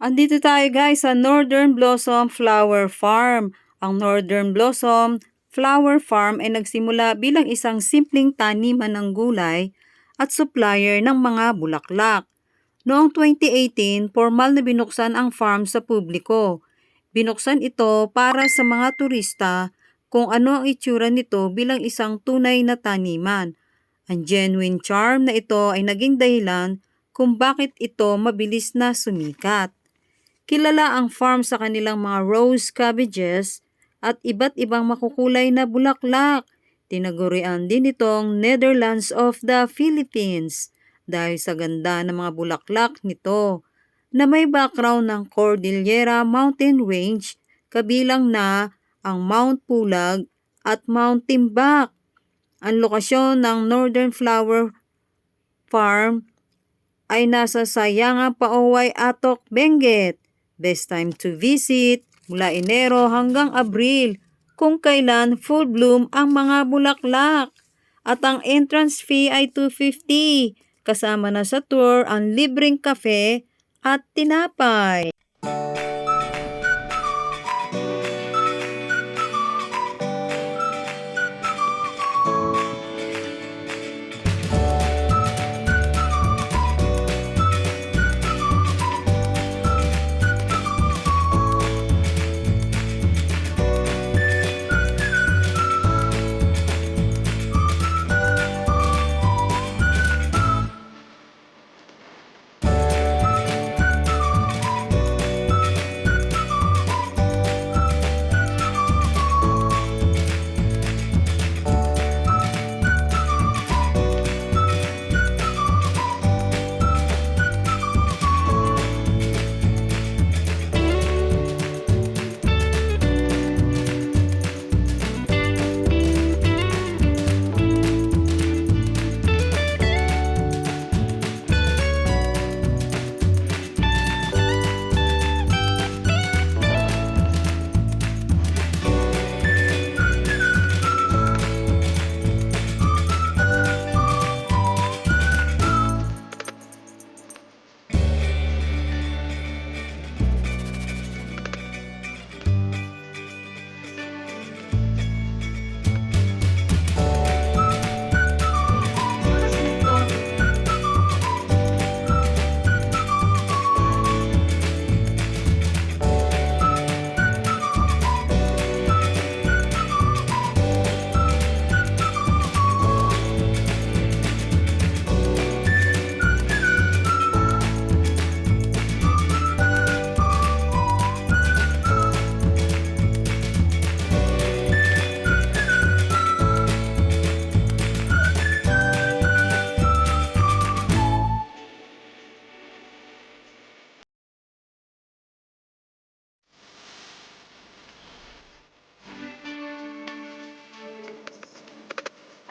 Andito tayo guys sa Northern Blossom Flower Farm. Ang Northern Blossom Flower Farm ay nagsimula bilang isang simpleng taniman ng gulay at supplier ng mga bulaklak. Noong 2018, formal na binuksan ang farm sa publiko. Binuksan ito para sa mga turista kung ano ang itsura nito bilang isang tunay na taniman. Ang genuine charm na ito ay naging dahilan kung bakit ito mabilis na sumikat. Kilala ang farm sa kanilang mga rose cabbages at iba't ibang makukulay na bulaklak. Tinagurian din itong Netherlands of the Philippines dahil sa ganda ng mga bulaklak nito na may background ng Cordillera Mountain Range kabilang na ang Mount Pulag at Mount Timbak. Ang lokasyon ng Northern Flower Farm ay nasa Sayangan Pauway Atok, Benguet. Best time to visit mula Enero hanggang Abril kung kailan full bloom ang mga bulaklak. At ang entrance fee ay 250 kasama na sa tour ang libreng kafe at tinapay.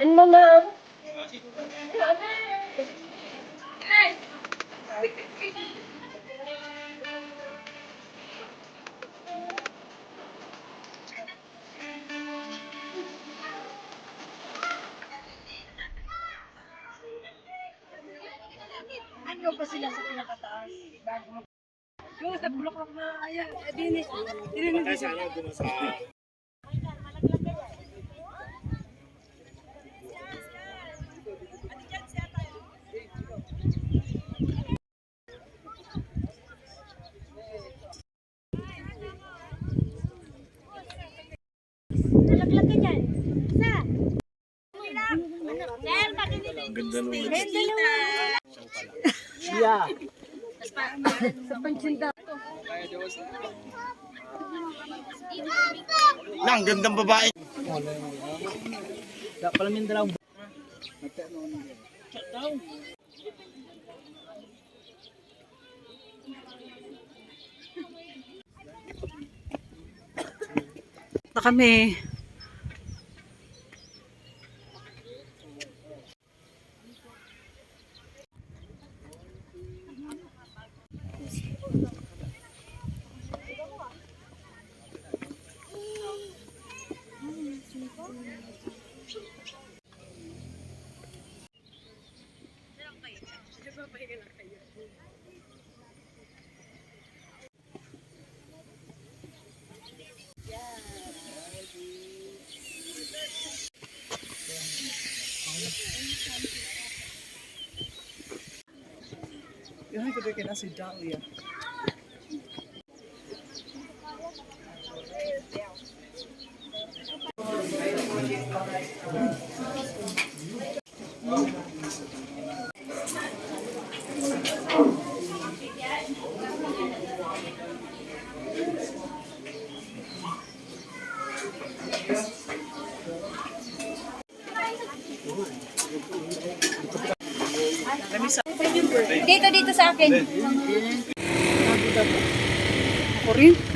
Ano na? Ano pa sila sa pinakataas? Yung sa bulaklak na ayan, dinis. Nalaglag ka dyan. Isa. Ganda naman. Yeah. Sa pansinda. Nang gandang babae. Pala Mindanao. Na kami. Yan ko din na si Dahlia. Dito sa akin. Ako rin.